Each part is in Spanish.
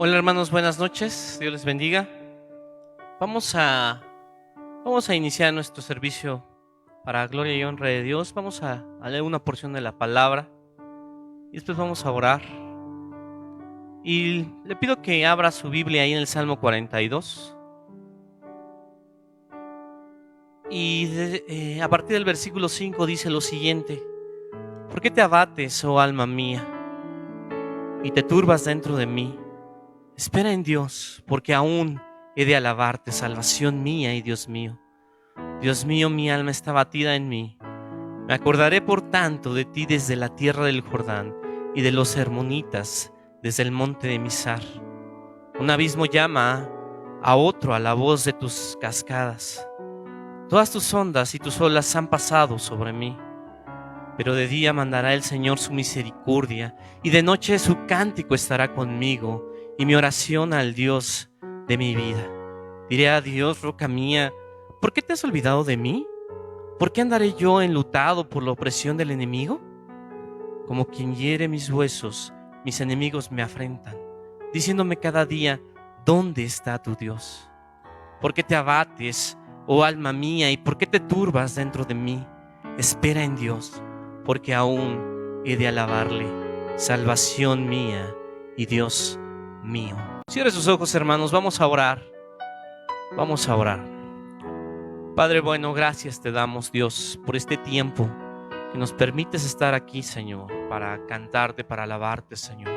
Hola hermanos, buenas noches, Dios les bendiga. Vamos a iniciar nuestro servicio para gloria y honra de Dios. Vamos a leer una porción de la palabra y después vamos a orar. Y le pido que abra su Biblia ahí en el Salmo 42. Y a partir del versículo 5 dice lo siguiente: ¿Por qué te abates, oh alma mía, y te turbas dentro de mí? Espera en Dios, porque aún he de alabarte, salvación mía y Dios mío. Dios mío, mi alma está batida en mí. Me acordaré por tanto de ti desde la tierra del Jordán y de los hermonitas desde el monte de Mizar. Un abismo llama a otro a la voz de tus cascadas. Todas tus ondas y tus olas han pasado sobre mí. Pero de día mandará el Señor su misericordia, y de noche su cántico estará conmigo, y mi oración al Dios de mi vida. Diré a Dios, roca mía, ¿por qué te has olvidado de mí? ¿Por qué andaré yo enlutado por la opresión del enemigo? Como quien hiere mis huesos, mis enemigos me afrentan, diciéndome cada día, ¿dónde está tu Dios? ¿Por qué te abates, oh alma mía, y por qué te turbas dentro de mí? Espera en Dios, porque aún he de alabarle, salvación mía y Dios mío. Cierre sus ojos, hermanos, vamos a orar. Vamos a orar. Padre bueno, gracias te damos, Dios, por este tiempo que nos permites estar aquí, Señor, para cantarte, para alabarte, Señor.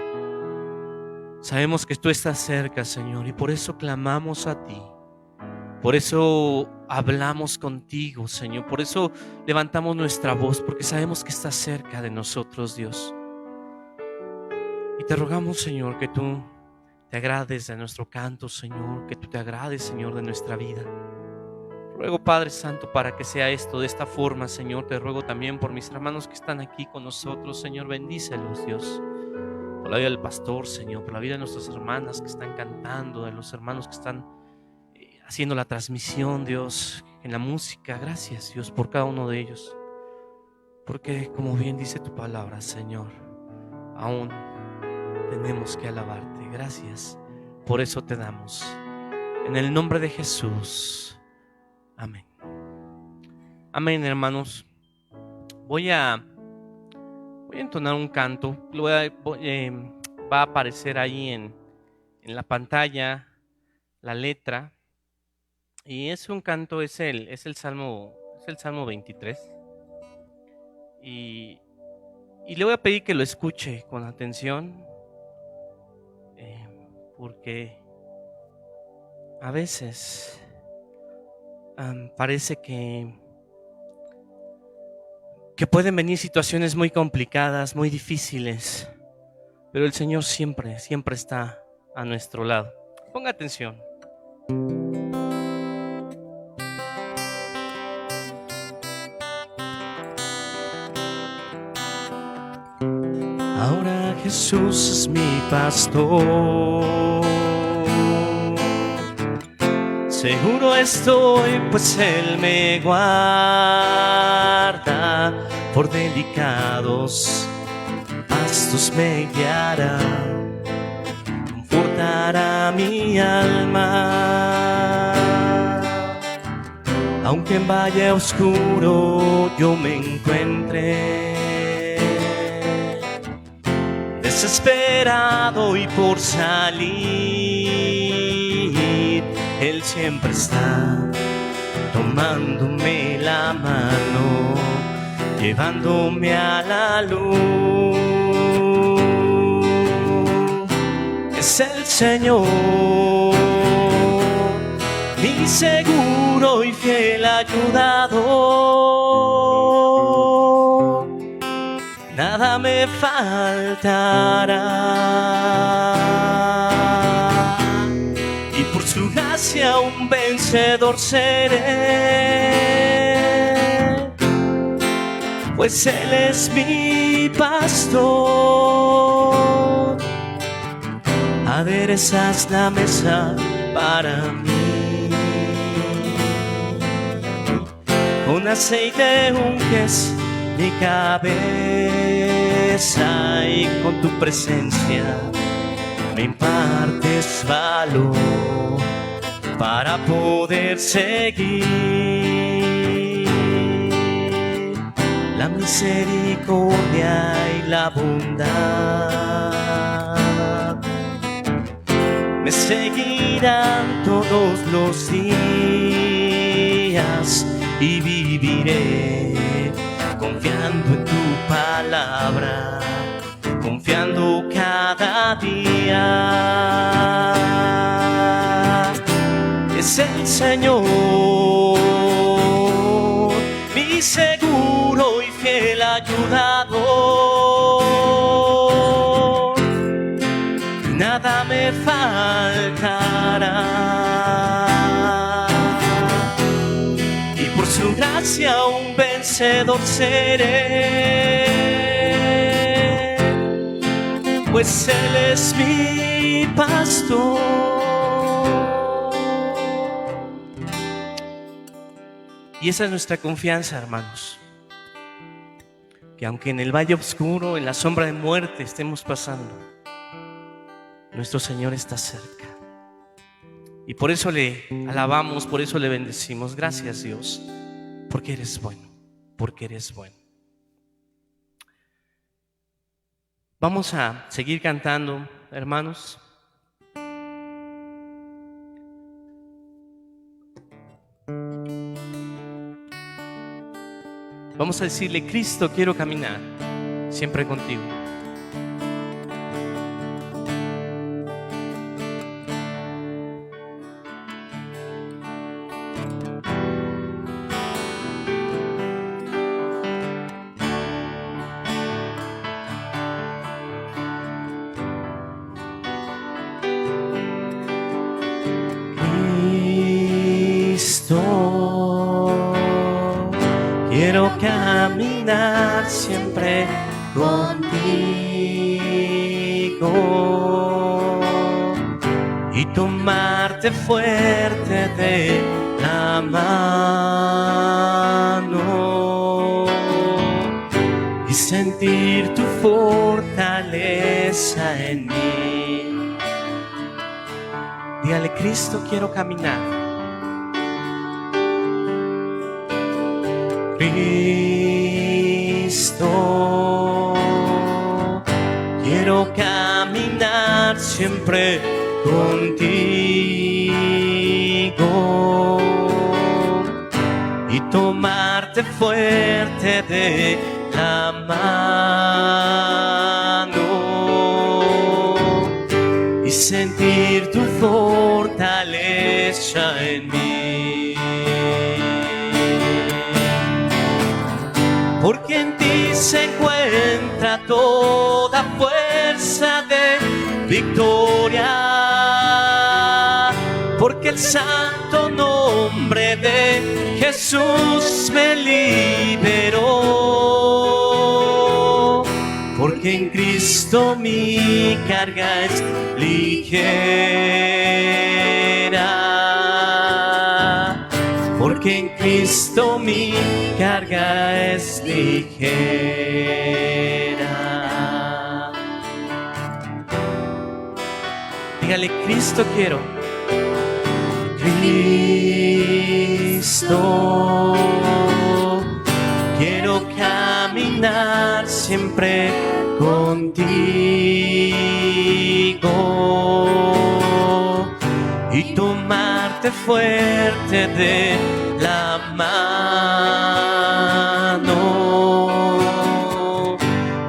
Sabemos que tú estás cerca, Señor, y por eso clamamos a ti. Por eso hablamos contigo, Señor. Por eso levantamos nuestra voz, porque sabemos que estás cerca de nosotros, Dios. Y te rogamos, Señor, que tú te agrades de nuestro canto, Señor. Que tú te agrades, Señor, de nuestra vida. Ruego, Padre Santo, para que sea esto de esta forma, Señor. Te ruego también por mis hermanos que están aquí con nosotros, Señor. Bendícelos, Dios. Por la vida del pastor, Señor. Por la vida de nuestras hermanas que están cantando, de los hermanos que están haciendo la transmisión, Dios, en la música. Gracias, Dios, por cada uno de ellos. Porque, como bien dice tu palabra, Señor, aún tenemos que alabarte. Gracias. Por eso te damos. En el nombre de Jesús. Amén. Amén, hermanos. Voy a entonar un canto. Va a aparecer ahí en la pantalla la letra. Y es un canto, es el Salmo 23. Y le voy a pedir que lo escuche con atención, porque a veces parece que pueden venir situaciones muy complicadas, muy difíciles, pero el Señor siempre está a nuestro lado. Ponga atención. Ahora Jesús es mi pastor, seguro estoy, pues Él me guarda, por delicados pastos me guiará, confortará mi alma. Aunque en valle oscuro yo me encuentre desesperado y por salir, Él siempre está tomándome la mano, llevándome a la luz. Es el Señor, mi seguro y fiel ayudador. Nada me faltará, y por su gracia un vencedor seré, pues Él es mi pastor. Aderezas la mesa para mí, con aceite unges mi cabeza y con tu presencia me impartes valor para poder seguir la misericordia y la bondad. Me seguirán todos los días y viviré confiando en tu palabra, confiando cada día. Es el Señor, mi seguro y fiel ayudador. Nada me faltará. Y por su gracia un vencedor seré, pues Él es mi pastor. Y esa es nuestra confianza, hermanos, que aunque en el valle oscuro, en la sombra de muerte estemos pasando, nuestro Señor está cerca. Y por eso le alabamos, por eso le bendecimos. Gracias, Dios, porque eres bueno, porque eres bueno. Vamos a seguir cantando, hermanos. Vamos a decirle: Cristo, quiero caminar siempre contigo. Quiero caminar siempre contigo y tomarte fuerte de la mano y sentir tu fortaleza en mí. Dígale: Cristo, quiero caminar. Cristo, quiero caminar siempre contigo y tomarte fuerte de la mano y sentir tu fortaleza en mí. Porque en ti se encuentra toda fuerza de victoria. Porque el santo nombre de Jesús me liberó. Porque en Cristo mi carga es ligera. Porque en Cristo mi carga es ligera. Dígale: Cristo, quiero. Cristo, quiero caminar siempre contigo y tomarte fuerte de la mano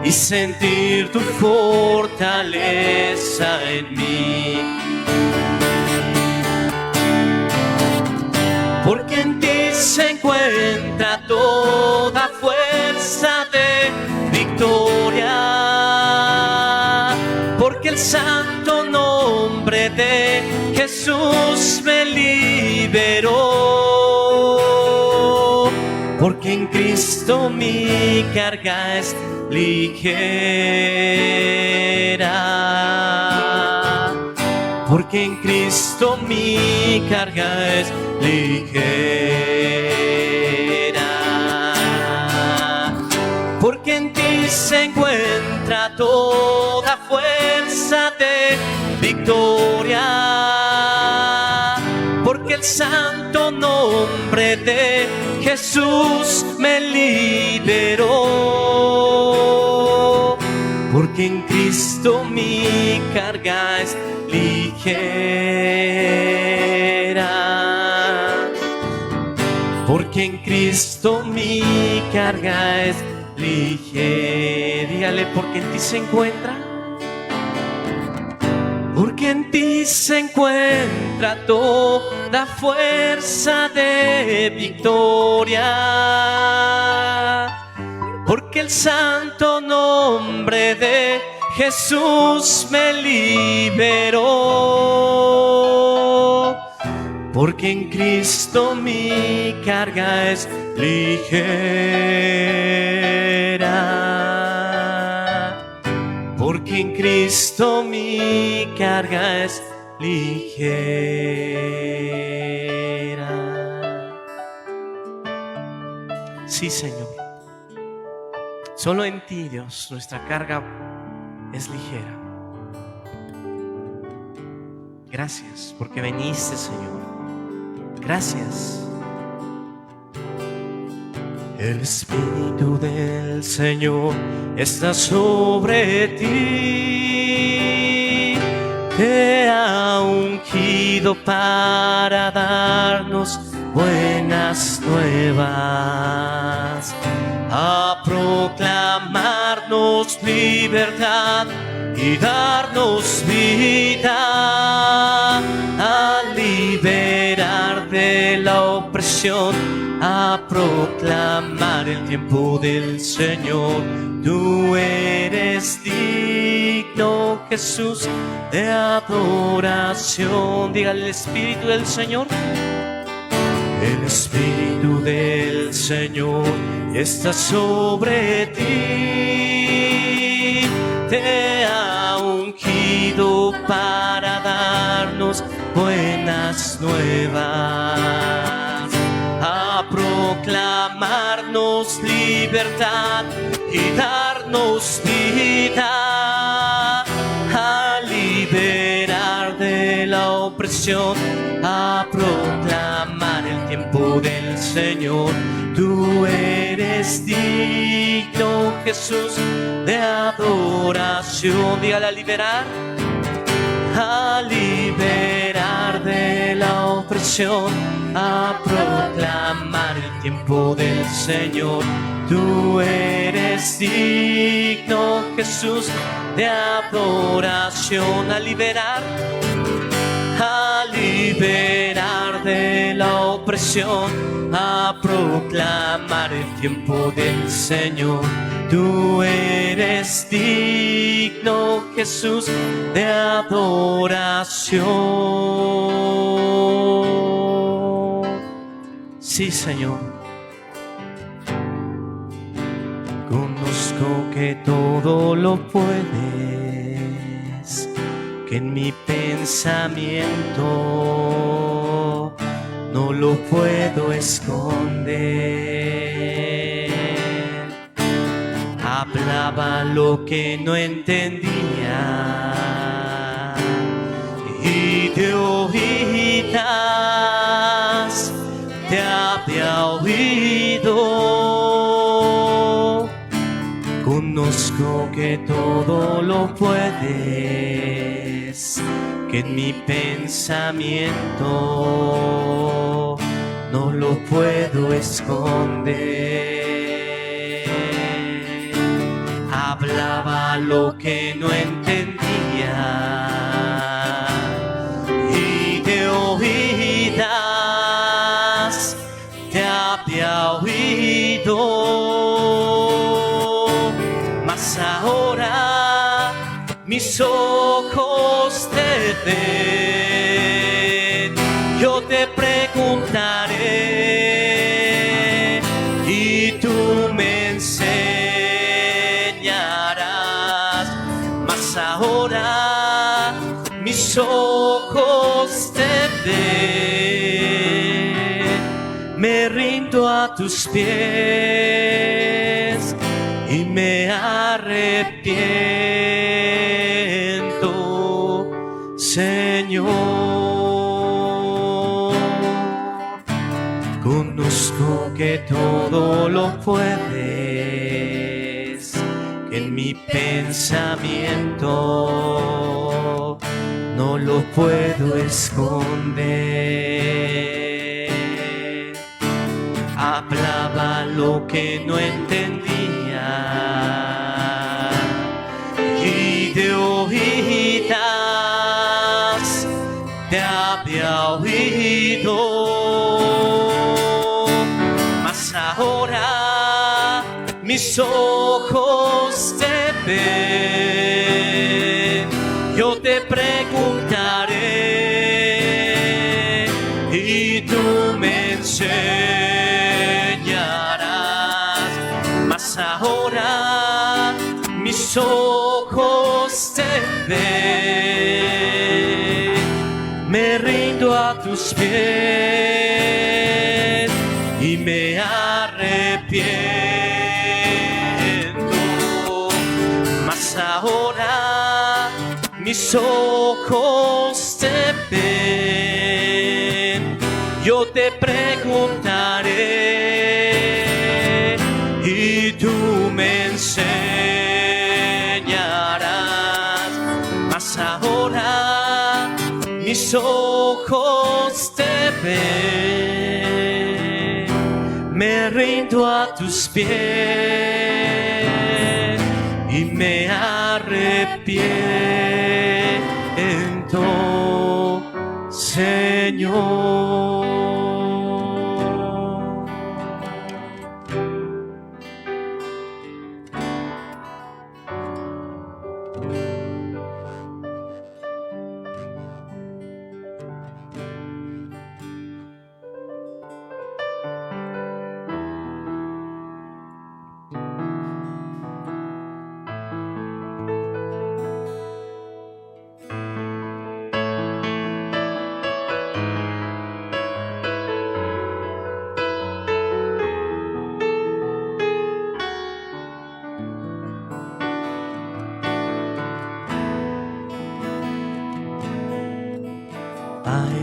y sentir tu fortaleza en mí. Porque en ti se encuentra toda fuerza de victoria. Porque el santo nombre de Jesús me liberó. Porque en Cristo mi carga es ligera. Porque en Cristo mi carga es ligera. Porque porque en ti se encuentra toda fuerza de victoria, porque el santo nombre de Jesús me liberó, porque en Cristo mi carga es ligera, porque en Cristo mi carga es ligera. Dígale, porque en ti se encuentra, porque en ti se encuentra toda fuerza de victoria, porque el santo nombre de Jesús me liberó, porque en Cristo mi carga es ligera, porque en Cristo mi carga es ligera. Sí, Señor, solo en ti, Dios, nuestra carga es ligera. Gracias porque viniste, Señor. Gracias. El Espíritu del Señor está sobre ti. Te ha ungido para darnos buenas nuevas, a proclamarnos libertad y darnos vida, a liberar de la opresión, a proclamar el tiempo del Señor. Tú eres digno, Jesús, de adoración. Dígale, el Espíritu del Señor. El Espíritu del Señor está sobre ti. Te ha ungido para darnos buenas nuevas, a proclamarnos libertad y darnos vida, a liberar de la opresión, a proclamar el tiempo del Señor. Tú eres digno, Jesús, de adoración. Dígale, a liberar de la opresión, a proclamar el tiempo del Señor. Tú eres digno, Jesús, de adoración. A liberar de la opresión, a proclamar el tiempo del Señor. Tú eres digno, Jesús, de adoración. Sí, Señor. Conozco que todo lo puedes, que en mi pensamiento no lo puedo esconder. Hablaba lo que no entendía y de oídas te había oído. Conozco que todo lo puedes, que en mi pensamiento no lo puedo esconder. Hablaba lo que no entendía y de oídas te había oído, mas ahora mis ojos te ven. Yo te preguntaré y tú me enseñarás, mas ahora mis ojos te ven. Me rindo a tus pies y me arrepiento, Señor. Conozco que todo lo puedes, que en mi pensamiento no lo puedo esconder. Hablaba lo que no entendía y de oídas te había oído, mas ahora mis ojos te ven. Yo te preguntaré y tú me enseñarás, mas ahora mis ojos te ven. Me rindo a tus pies y me arrepiento, mas ahora mis ojos te ven. Yo te preguntaré y tú me enseñarás, mas ahora mis ojos te ven. Me rindo a tus pies y me arrepiento, Señor.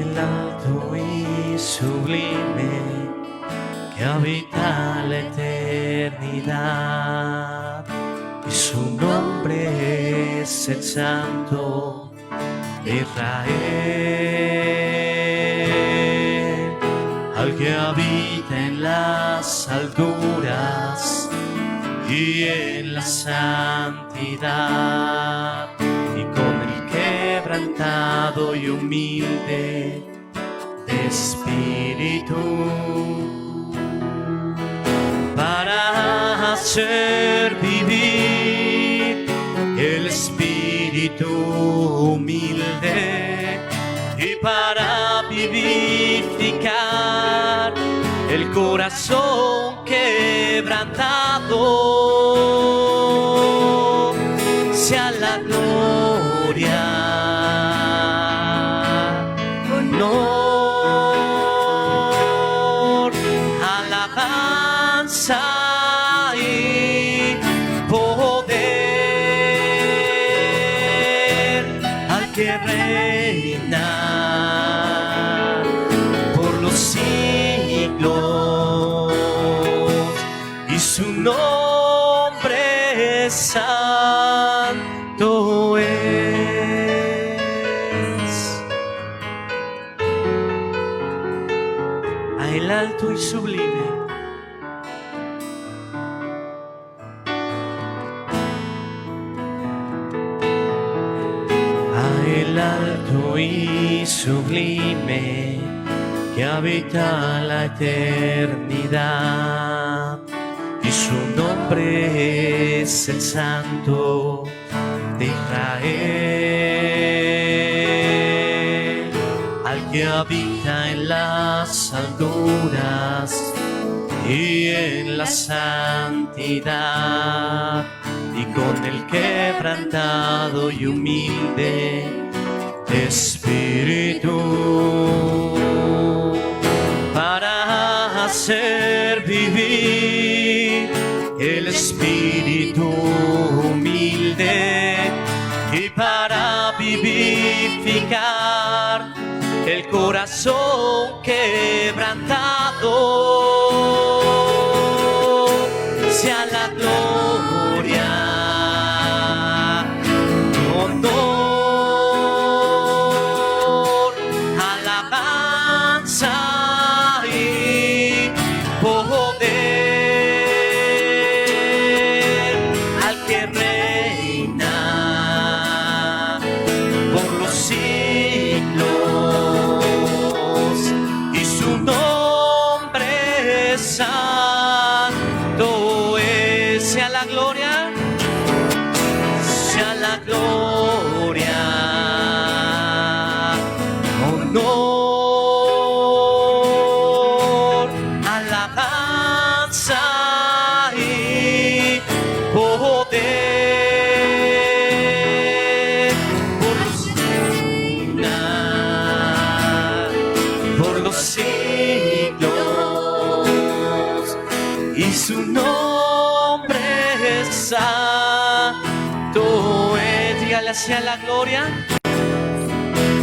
El alto y sublime que habita la eternidad, y su nombre es el Santo de Israel, al que habita en las alturas y en la santidad, y con el quebrantado y humilde de espíritu, para hacer vivir el espíritu humilde y para vivificar el corazón quebrantado. Sea la gloria, honor, alabanza y poder al que reina por los siglos, y su nombre es santo es. A el alto y sublime, a el alto y sublime que habita la eternidad, y su nombre es el Santo de Israel, al que habita en las alturas y en la santidad, y con el quebrantado y humilde espíritu, para hacer vivir el espíritu y para vivificar el corazón quebrantado. Sea la gloria, honor, alabanza y poder al que reina por los siglos, y su nombre es santo es. Sea la gloria, sea la gloria, honor, alabanza y poder por los siglos, y su nombre es santo es. Dígale, sea la gloria,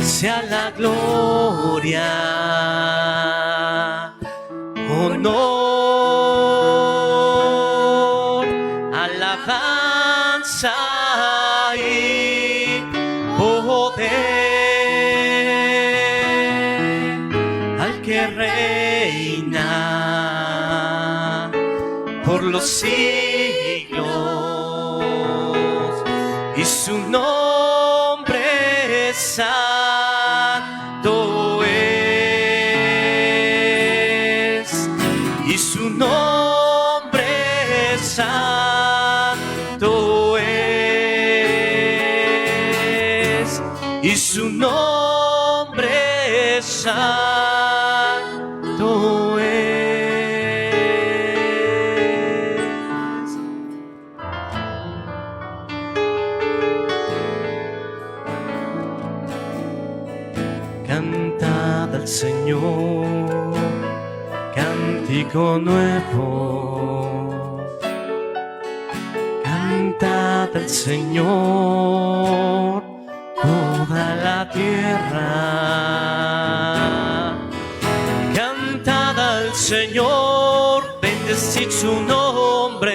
sea la gloria, honor, alabanza y poder al que reina por los siglos, y su nombre es santo es, y su nombre es santo es, y su nombre es santo es. Cantad al Señor cántico nuevo, cantad al Señor toda la tierra, cantad al Señor, bendecid su nombre,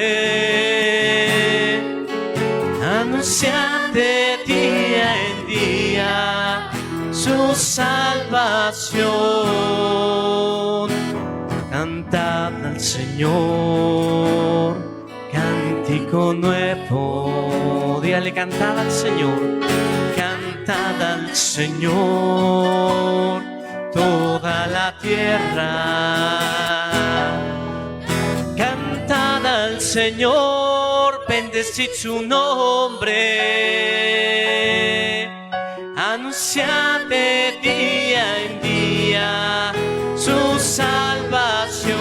anunciad de día en día su salvación. Cantad al Señor cántico nuevo. Dígale, cantad al Señor, cantad al Señor toda la tierra, cantad al Señor, bendecid su nombre, anunciad de día en día su salvación,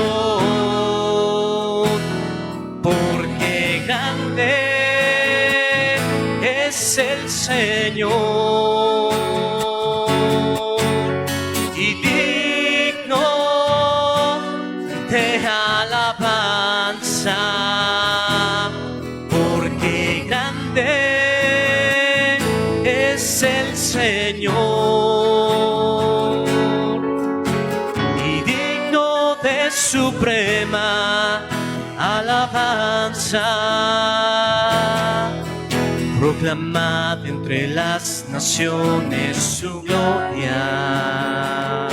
porque grande es el Señor y digno de alabanza, porque grande es el Señor y digno de suprema alabanza. Proclamad entre las naciones su gloria,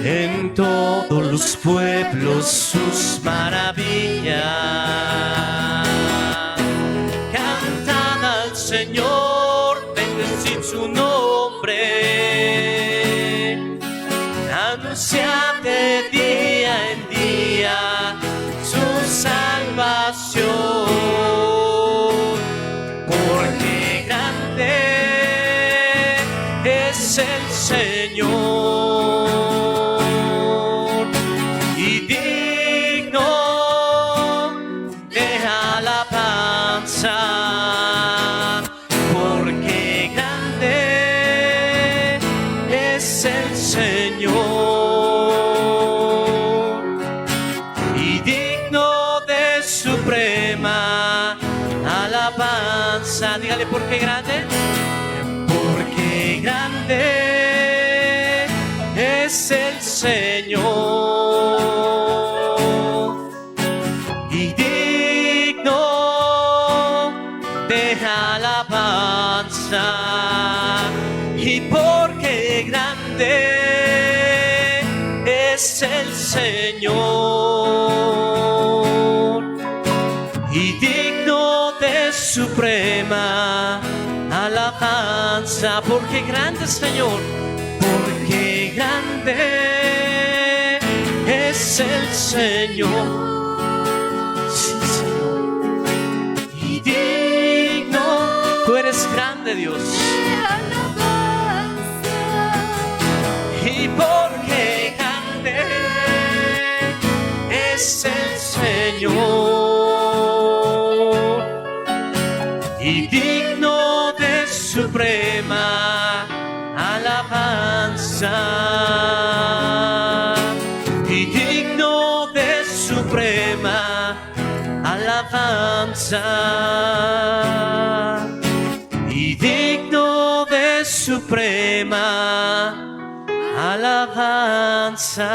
en todos los pueblos sus maravillas. Cantad al Señor, bendecid su nombre, anunciad de día en día su salvación, porque grande es el Señor y digno de alabanza, porque grande es el Señor y digno de suprema alabanza. Dígale, porque porque grande, porque grande es el Señor y digno de alabanza, y porque grande es el Señor y digno de suprema alabanza, porque grande Señor, porque grande es el Señor. Sí, Señor, y digno, tú eres grande, Dios, y porque grande es el Señor y digno de suprema alabanza, y digno de suprema alabanza, y digno de suprema alabanza.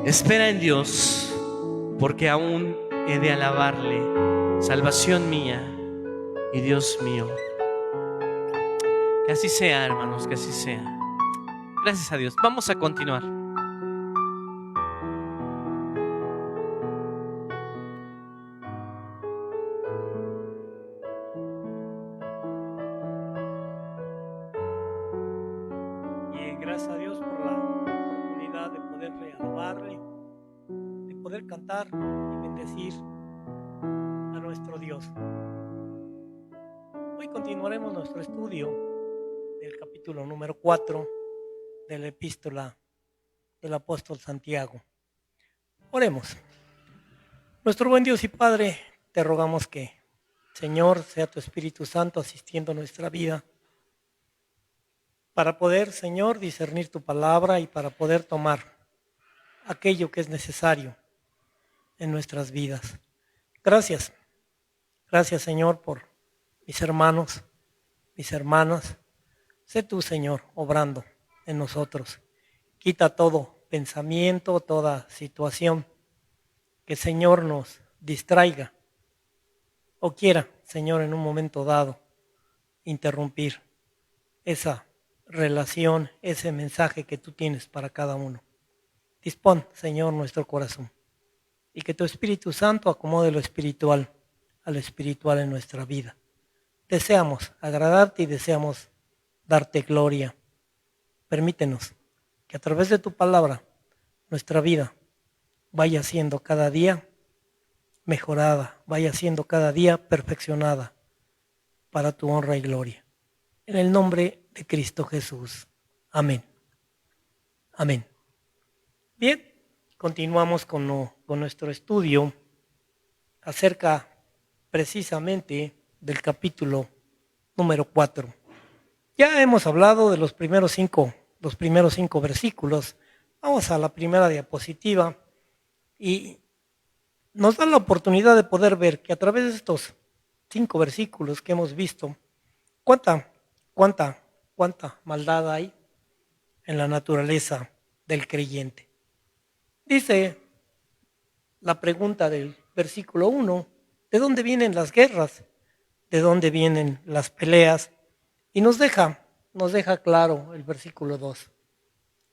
Espera en Dios, porque aún he de alabarle, salvación mía y Dios mío. Que así sea, hermanos, que así sea. Gracias a Dios. Vamos a continuar. Y gracias a Dios por la oportunidad de poderle alabarle, de poder cantar y bendecir a nuestro Dios. Hoy continuaremos nuestro estudio del capítulo número 4 de la epístola del apóstol Santiago. Oremos. Nuestro buen Dios y Padre, te rogamos que, Señor, sea tu Espíritu Santo asistiendo a nuestra vida para poder, Señor, discernir tu palabra y para poder tomar aquello que es necesario en nuestras vidas. Gracias. Gracias, Señor, por mis hermanos, mis hermanas. Sé tú, Señor, obrando en nosotros. Quita todo pensamiento, toda situación que, Señor, nos distraiga o quiera, Señor, en un momento dado, interrumpir esa relación, ese mensaje que tú tienes para cada uno. Dispón, Señor, nuestro corazón y que tu Espíritu Santo acomode lo espiritual a lo espiritual en nuestra vida. Deseamos agradarte y deseamos darte gloria. Permítenos que a través de tu palabra nuestra vida vaya siendo cada día mejorada, vaya siendo cada día perfeccionada para tu honra y gloria. En el nombre de Cristo Jesús. Amén. Amén. Bien, continuamos con nuestro estudio acerca precisamente del capítulo número 4. Ya hemos hablado de los primeros cinco versículos. Vamos a la primera diapositiva y nos da la oportunidad de poder ver que a través de estos 5 versículos que hemos visto, cuánta maldad hay en la naturaleza del creyente. Dice la pregunta del versículo 1, ¿de dónde vienen las guerras? ¿De dónde vienen las peleas? Y nos deja claro el versículo 2,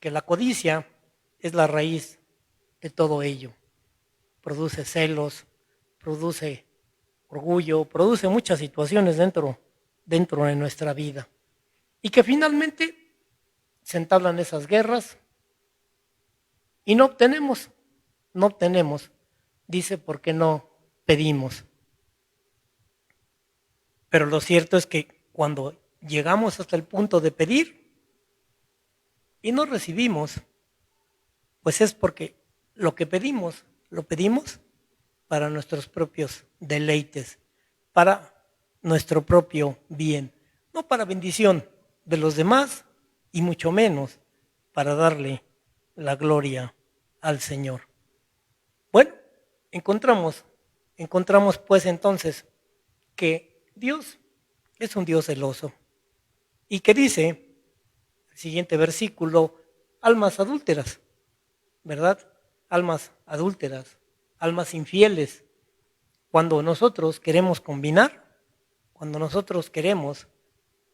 que la codicia es la raíz de todo ello. Produce celos, produce orgullo, produce muchas situaciones dentro de nuestra vida. Y que finalmente se entablan esas guerras y no obtenemos, dice, porque no pedimos. Pero lo cierto es que cuando llegamos hasta el punto de pedir y no recibimos, pues es porque lo que pedimos, lo pedimos para nuestros propios deleites, para nuestro propio bien, no para bendición de los demás y mucho menos para darle la gloria al Señor. Bueno, encontramos encontramos pues entonces que Dios es un Dios celoso y que dice, el siguiente versículo, almas adúlteras, ¿verdad? Almas adúlteras, almas infieles. Cuando nosotros queremos combinar, cuando nosotros queremos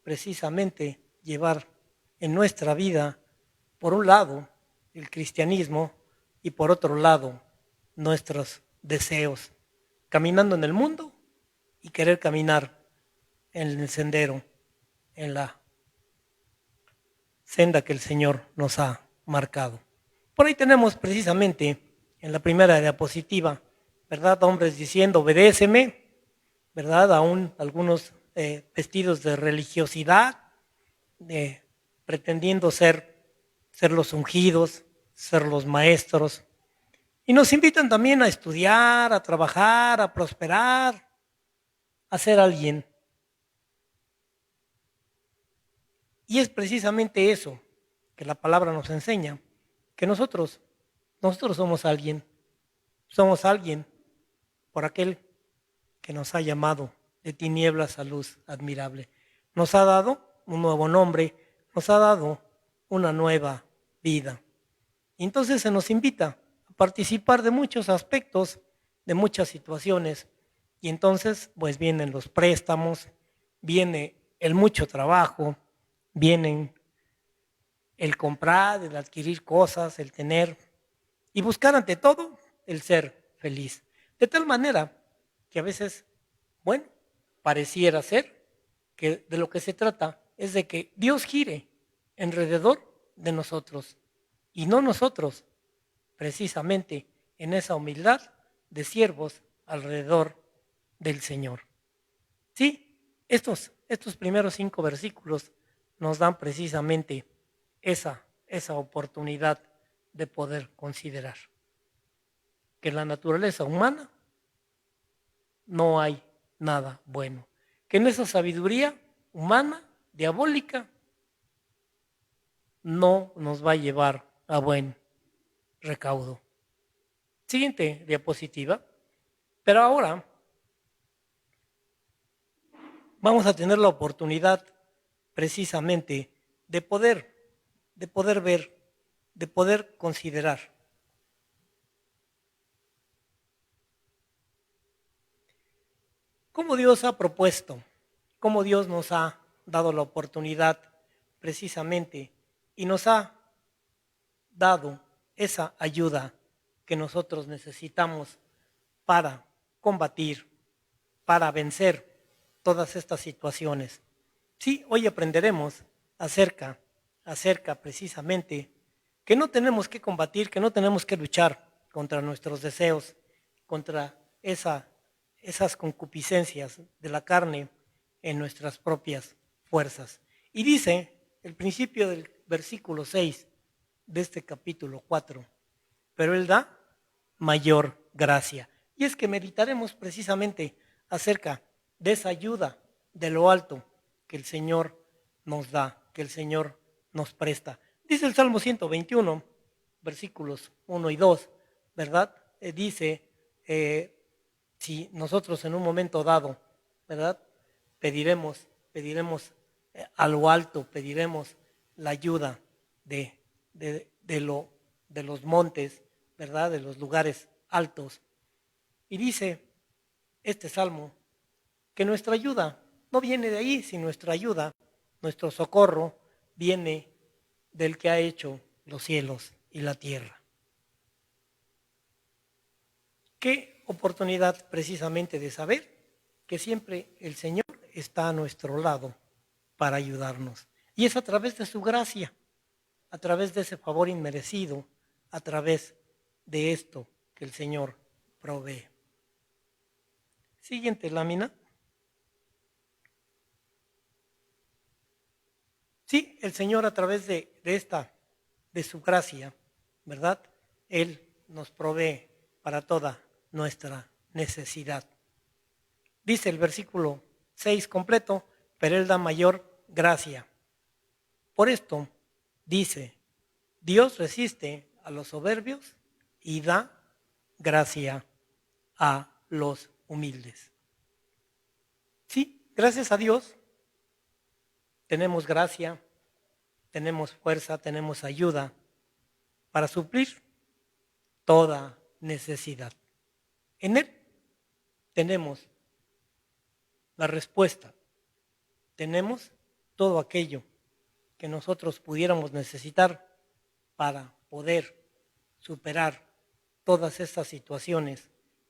precisamente llevar en nuestra vida, por un lado, el cristianismo y por otro lado, nuestros deseos, caminando en el mundo y querer caminar en el sendero, en la senda que el Señor nos ha marcado. Por ahí tenemos precisamente en la primera diapositiva, ¿verdad? Hombres diciendo, obedéceme, ¿verdad? Aún algunos vestidos de religiosidad, pretendiendo ser los ungidos, ser los maestros. Y nos invitan también a estudiar, a trabajar, a prosperar, a ser alguien. Y es precisamente eso que la palabra nos enseña, que nosotros somos alguien por aquel que nos ha llamado de tinieblas a luz admirable. Nos ha dado un nuevo nombre, nos ha dado una nueva vida. Y entonces se nos invita a participar de muchos aspectos, de muchas situaciones. Y entonces pues vienen los préstamos, viene el mucho trabajo, vienen el comprar, el adquirir cosas, el tener y buscar ante todo el ser feliz. De tal manera que a veces, bueno, pareciera ser que de lo que se trata es de que Dios gire alrededor de nosotros y no nosotros, precisamente en esa humildad de siervos alrededor del Señor. Sí, estos primeros 5 versículos nos dan precisamente esa oportunidad de poder considerar que en la naturaleza humana no hay nada bueno, que en esa sabiduría humana, diabólica, no nos va a llevar a buen recaudo. Siguiente diapositiva. Pero ahora vamos a tener la oportunidad precisamente de poder ver, de poder considerar. Cómo Dios ha propuesto, cómo Dios nos ha dado la oportunidad precisamente y nos ha dado esa ayuda que nosotros necesitamos para combatir, para vencer todas estas situaciones. Sí, hoy aprenderemos acerca precisamente que no tenemos que combatir, que no tenemos que luchar contra nuestros deseos, contra esas concupiscencias de la carne en nuestras propias fuerzas. Y dice el principio del versículo 6 de este capítulo 4, pero Él da mayor gracia. Y es que meditaremos precisamente acerca de esa ayuda de lo alto que el Señor nos da, que el Señor nos presta. Dice el Salmo 121, versículos 1 y 2, ¿verdad? Dice, si nosotros en un momento dado, ¿verdad? Pediremos a lo alto, pediremos la ayuda de los montes, ¿verdad? De los lugares altos. Y dice este salmo que nuestra ayuda no viene de ahí, sino nuestra ayuda, nuestro socorro, viene del que ha hecho los cielos y la tierra. Qué oportunidad precisamente de saber que siempre el Señor está a nuestro lado para ayudarnos. Y es a través de su gracia, a través de ese favor inmerecido, a través de esto que el Señor provee. Siguiente lámina. Sí, el Señor a través de su gracia, ¿verdad? Él nos provee para toda nuestra necesidad. Dice el versículo 6 completo, pero Él da mayor gracia. Por esto, dice, Dios resiste a los soberbios y da gracia a los humildes. Sí, gracias a Dios tenemos gracia, tenemos fuerza, tenemos ayuda para suplir toda necesidad. En Él tenemos la respuesta, tenemos todo aquello que nosotros pudiéramos necesitar para poder superar todas estas situaciones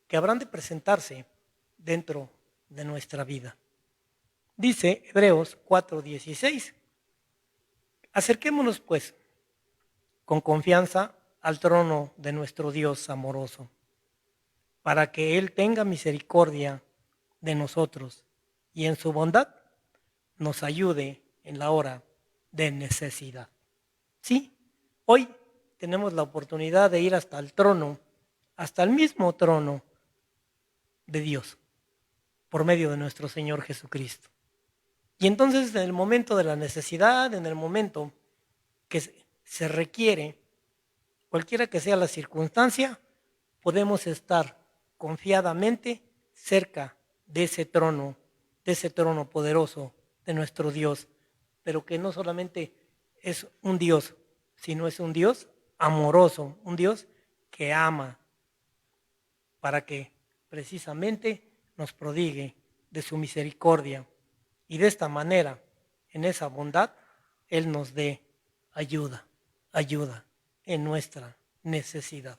que habrán de presentarse dentro de nuestra vida. Dice Hebreos 4:16, acerquémonos pues con confianza al trono de nuestro Dios amoroso, para que Él tenga misericordia de nosotros y en su bondad nos ayude en la hora de necesidad. Sí, hoy tenemos la oportunidad de ir hasta el trono, hasta el mismo trono de Dios, por medio de nuestro Señor Jesucristo. Y entonces en el momento de la necesidad, en el momento que se requiere, cualquiera que sea la circunstancia, podemos estar confiadamente cerca de ese trono poderoso de nuestro Dios, pero que no solamente es un Dios, sino es un Dios amoroso, un Dios que ama, para que precisamente nos prodigue de su misericordia y de esta manera, en esa bondad, Él nos dé ayuda en nuestra necesidad.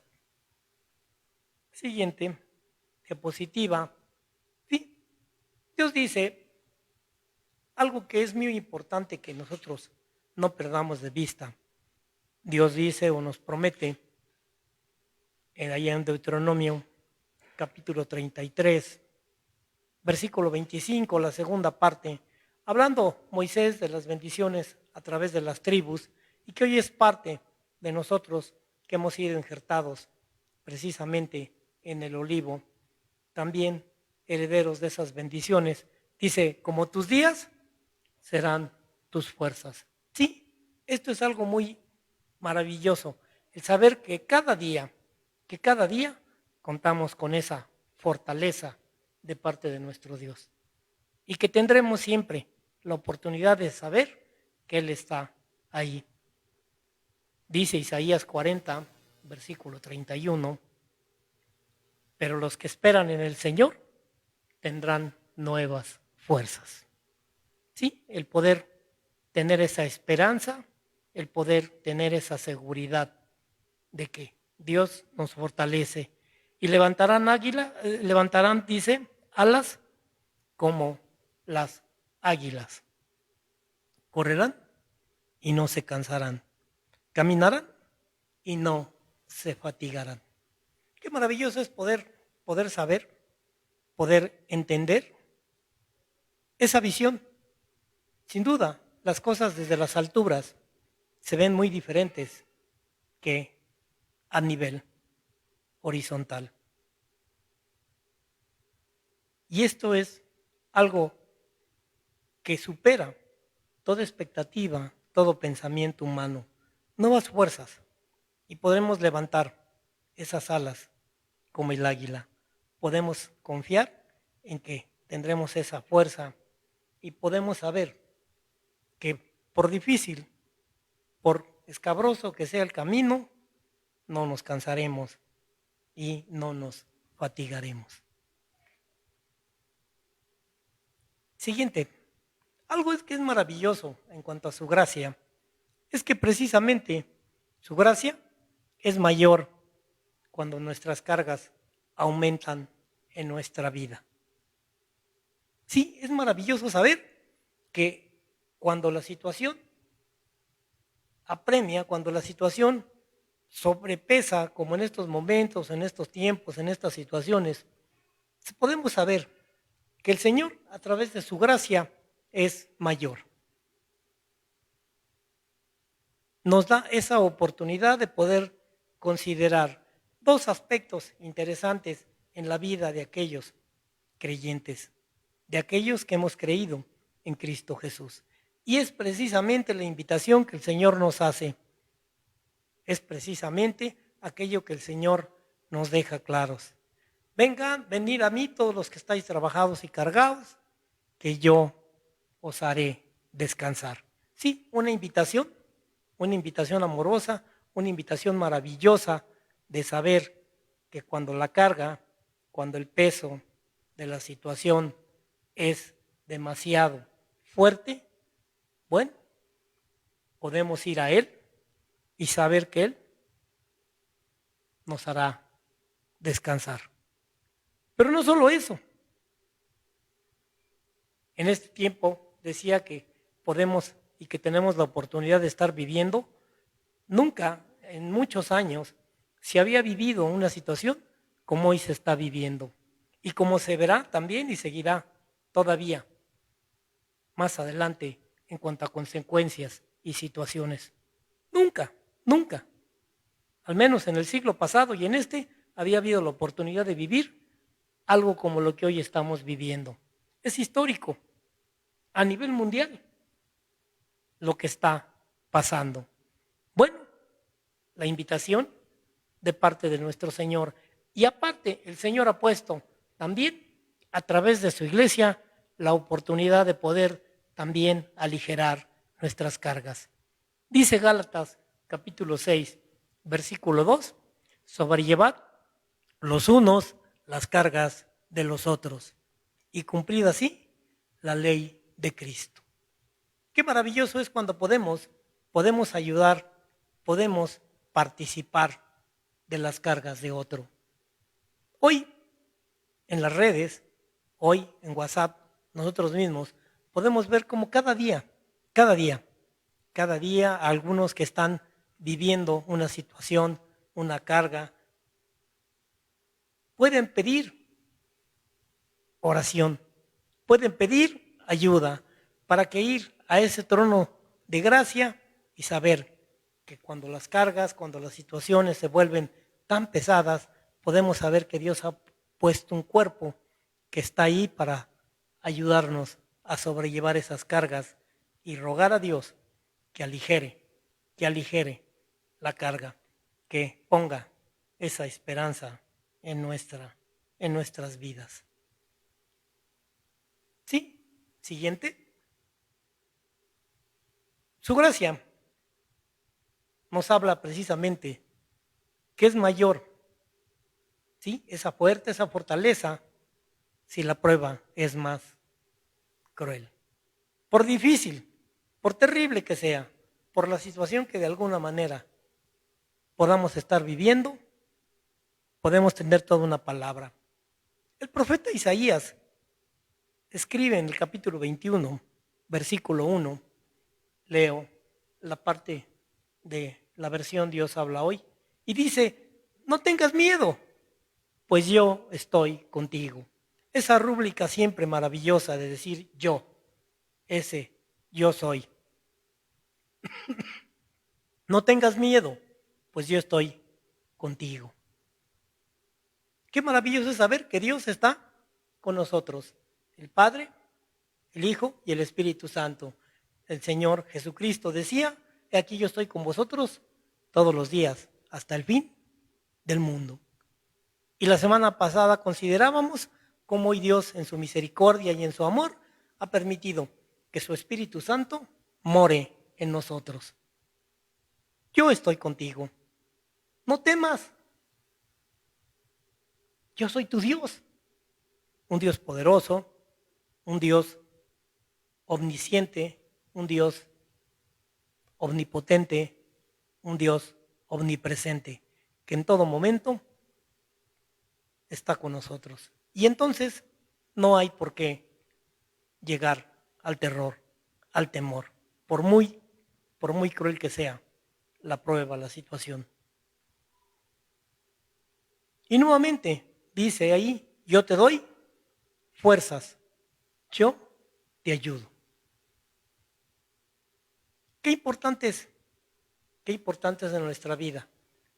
Siguiente diapositiva. Sí, Dios dice algo que es muy importante que nosotros no perdamos de vista. Dios dice o nos promete allá en Deuteronomio capítulo 33, versículo 25, la segunda parte, hablando Moisés de las bendiciones a través de las tribus y que hoy es parte de nosotros que hemos sido injertados precisamente en el olivo, también herederos de esas bendiciones. Dice, como tus días serán tus fuerzas. Sí, esto es algo muy maravilloso, el saber que cada día contamos con esa fortaleza de parte de nuestro Dios y que tendremos siempre la oportunidad de saber que Él está ahí. Dice Isaías 40, versículo 31, pero los que esperan en el Señor tendrán nuevas fuerzas. Sí, el poder tener esa esperanza, el poder tener esa seguridad de que Dios nos fortalece y levantarán, dice, alas como las águilas. Correrán y no se cansarán. Caminarán y no se fatigarán. Qué maravilloso es poder saber, poder entender esa visión. Sin duda, las cosas desde las alturas se ven muy diferentes que a nivel horizontal. Y esto es algo que supera toda expectativa, todo pensamiento humano, nuevas fuerzas, y podremos levantar esas alas como el águila. Podemos confiar en que tendremos esa fuerza y podemos saber que por difícil, por escabroso que sea el camino, no nos cansaremos y no nos fatigaremos. Siguiente, algo que es maravilloso en cuanto a su gracia, es que precisamente su gracia es mayor cuando nuestras cargas aumentan en nuestra vida. Sí, es maravilloso saber que cuando la situación apremia, cuando la situación sobrepesa, como en estos momentos, en estos tiempos, en estas situaciones, podemos saber que el Señor, a través de su gracia, es mayor. Nos da esa oportunidad de poder considerar dos aspectos interesantes en la vida de aquellos creyentes, de aquellos que hemos creído en Cristo Jesús. Y es precisamente la invitación que el Señor nos hace. Es precisamente aquello que el Señor nos deja claros. venid a mí todos los que estáis trabajados y cargados, que yo os haré descansar. Sí, una invitación amorosa, una invitación maravillosa de saber que cuando la carga, cuando el peso de la situación es demasiado fuerte, bueno, podemos ir a Él y saber que Él nos hará descansar. Pero no solo eso. En este tiempo decía que podemos y que tenemos la oportunidad de estar viviendo. Nunca en muchos años se había vivido una situación como hoy se está viviendo y como se verá también y seguirá todavía más adelante en cuanto a consecuencias y situaciones. Nunca, nunca, al menos en el siglo pasado y en este, había habido la oportunidad de vivir algo como lo que hoy estamos viviendo. Es histórico a nivel mundial lo que está pasando. Bueno, la invitación de parte de nuestro Señor. Y aparte, el Señor ha puesto también a través de su iglesia la oportunidad de poder también aligerar nuestras cargas. Dice Gálatas capítulo 6, versículo 2, sobrellevad los unos las cargas de los otros y cumplid así la ley de Cristo. Qué maravilloso es cuando podemos ayudar, podemos participar de las cargas de otro. Hoy en las redes, hoy en WhatsApp, nosotros mismos podemos ver como cada día, algunos que están viviendo una situación, una carga, pueden pedir oración, pueden pedir ayuda para que ir a ese trono de gracia y saber que cuando las cargas, cuando las situaciones se vuelven tan pesadas, podemos saber que Dios ha puesto un cuerpo que está ahí para ayudarnos a sobrellevar esas cargas y rogar a Dios que aligere la carga, que ponga esa esperanza en nuestras vidas. ¿Sí? Siguiente. Su gracia nos habla precisamente que es mayor, ¿sí? Esa fuerza, esa fortaleza, si la prueba es más cruel. Por difícil, por terrible que sea, por la situación que de alguna manera podamos estar viviendo, podemos tener toda una palabra. El profeta Isaías escribe en el capítulo 21, versículo 1, leo la parte de la versión Dios habla hoy, y dice, no tengas miedo, pues yo estoy contigo. Esa rúbrica siempre maravillosa de decir yo, ese yo soy. No tengas miedo, pues yo estoy contigo. Qué maravilloso es saber que Dios está con nosotros, el Padre, el Hijo y el Espíritu Santo. El Señor Jesucristo decía, he aquí yo estoy con vosotros todos los días, hasta el fin del mundo. Y la semana pasada considerábamos cómo hoy Dios en su misericordia y en su amor ha permitido que su Espíritu Santo more en nosotros. Yo estoy contigo. No temas. Yo soy tu Dios. Un Dios poderoso, un Dios omnisciente, un Dios omnipotente, un Dios omnipresente, que en todo momento está con nosotros. Y entonces no hay por qué llegar al terror, al temor, por muy cruel que sea la prueba, la situación. Y nuevamente dice ahí, yo te doy fuerzas, yo te ayudo. Qué importante es en nuestra vida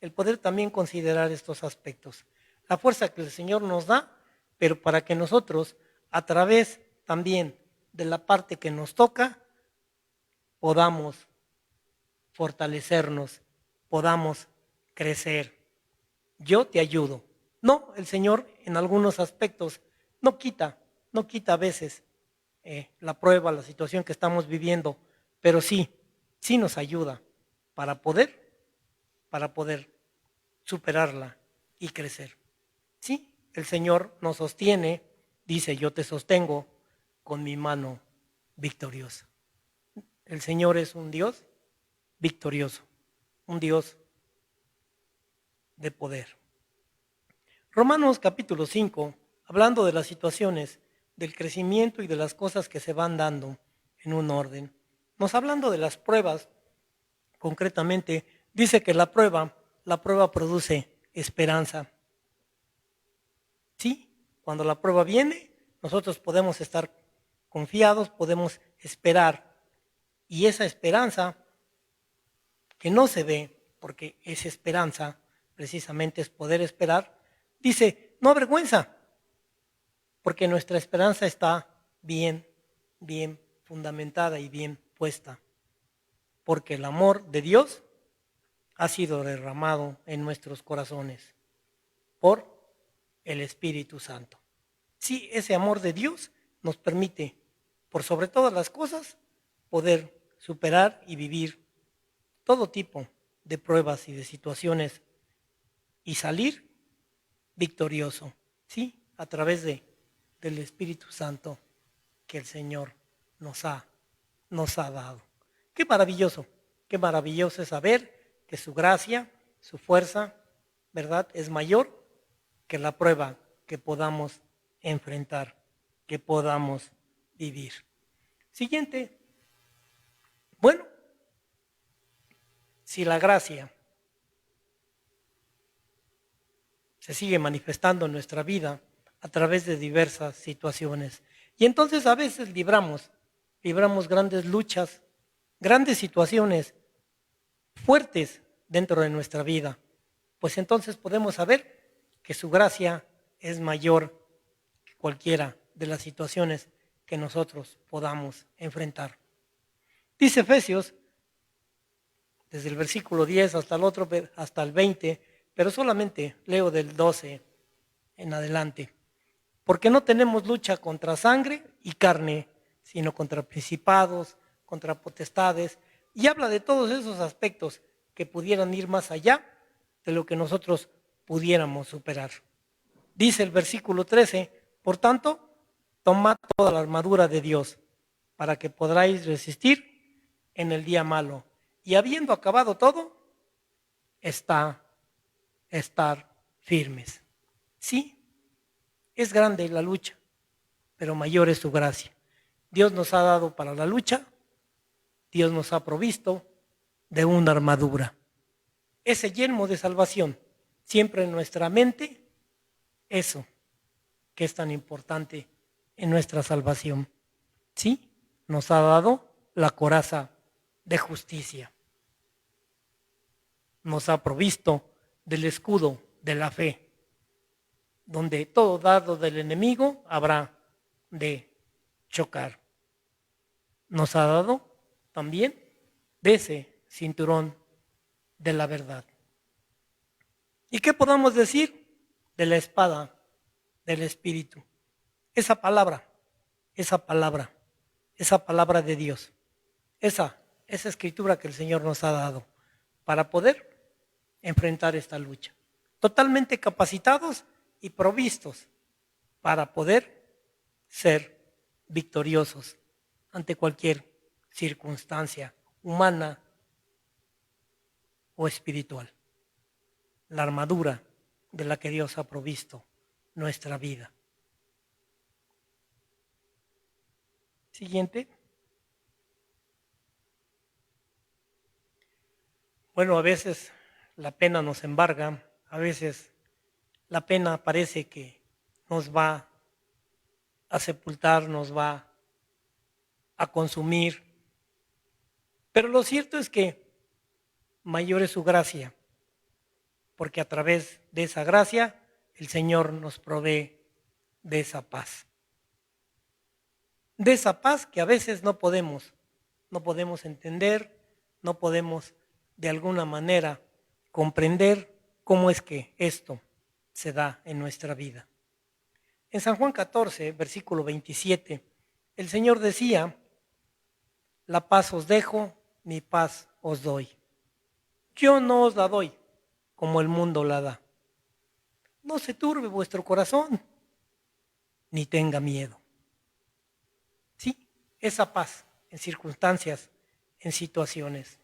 el poder también considerar estos aspectos. La fuerza que el Señor nos da, pero para que nosotros, a través también de la parte que nos toca, podamos fortalecernos, podamos crecer. Yo te ayudo, No, el Señor en algunos aspectos no quita a veces la prueba, la situación que estamos viviendo, pero sí nos ayuda para poder superarla y crecer. Sí, el Señor nos sostiene, dice, yo te sostengo con mi mano victoriosa. El Señor es un Dios victorioso, un Dios de poder. Romanos capítulo 5, hablando de las situaciones, del crecimiento y de las cosas que se van dando en un orden, nos hablando de las pruebas, concretamente, dice que la prueba produce esperanza. Sí, cuando la prueba viene, nosotros podemos estar confiados, podemos esperar. Y esa esperanza que no se ve, porque esa esperanza precisamente es poder esperar, dice, no avergüenza, porque nuestra esperanza está bien fundamentada y bien puesta, porque el amor de Dios ha sido derramado en nuestros corazones por el Espíritu Santo. Sí, ese amor de Dios nos permite, por sobre todas las cosas, poder superar y vivir todo tipo de pruebas y de situaciones y salir victorioso, sí, a través del Espíritu Santo que el Señor nos ha dado. Qué maravilloso es saber que su gracia, su fuerza, ¿verdad?, es mayor que la prueba que podamos enfrentar, que podamos vivir. Siguiente. Bueno, si la gracia se sigue manifestando en nuestra vida a través de diversas situaciones, y entonces a veces libramos grandes luchas, grandes situaciones fuertes dentro de nuestra vida, pues entonces podemos saber que su gracia es mayor que cualquiera de las situaciones que nosotros podamos enfrentar. Dice Efesios, desde el versículo 10 hasta el 20, pero solamente leo del 12 en adelante. Porque no tenemos lucha contra sangre y carne, sino contra principados, contra potestades, y habla de todos esos aspectos que pudieran ir más allá de lo que nosotros pudiéramos superar. Dice el versículo 13, por tanto, tomad toda la armadura de Dios, para que podráis resistir en el día malo. Y habiendo acabado todo, estar firmes. Sí, es grande la lucha, pero mayor es su gracia. Dios nos ha dado para la lucha, Dios nos ha provisto de una armadura. Ese yelmo de salvación, siempre en nuestra mente, eso que es tan importante en nuestra salvación. Sí, nos ha dado la coraza de justicia. Nos ha provisto del escudo de la fe, donde todo dardo del enemigo habrá de chocar. Nos ha dado también de ese cinturón de la verdad. ¿Y qué podamos decir de la espada del Espíritu? Esa palabra de Dios, esa escritura que el Señor nos ha dado para poder enfrentar esta lucha. Totalmente capacitados y provistos para poder ser victoriosos ante cualquier circunstancia humana o espiritual. La armadura de la que Dios ha provisto nuestra vida. Siguiente. Bueno, a veces la pena nos embarga, a veces la pena parece que nos va a sepultar, nos va a consumir. Pero lo cierto es que mayor es su gracia, porque a través de esa gracia el Señor nos provee de esa paz. De esa paz que a veces no podemos entender, no podemos de alguna manera comprender cómo es que esto se da en nuestra vida. En San Juan 14, versículo 27, el Señor decía: la paz os dejo, mi paz os doy. Yo no os la doy como el mundo la da. No se turbe vuestro corazón, ni tenga miedo. Sí, esa paz en circunstancias, en situaciones.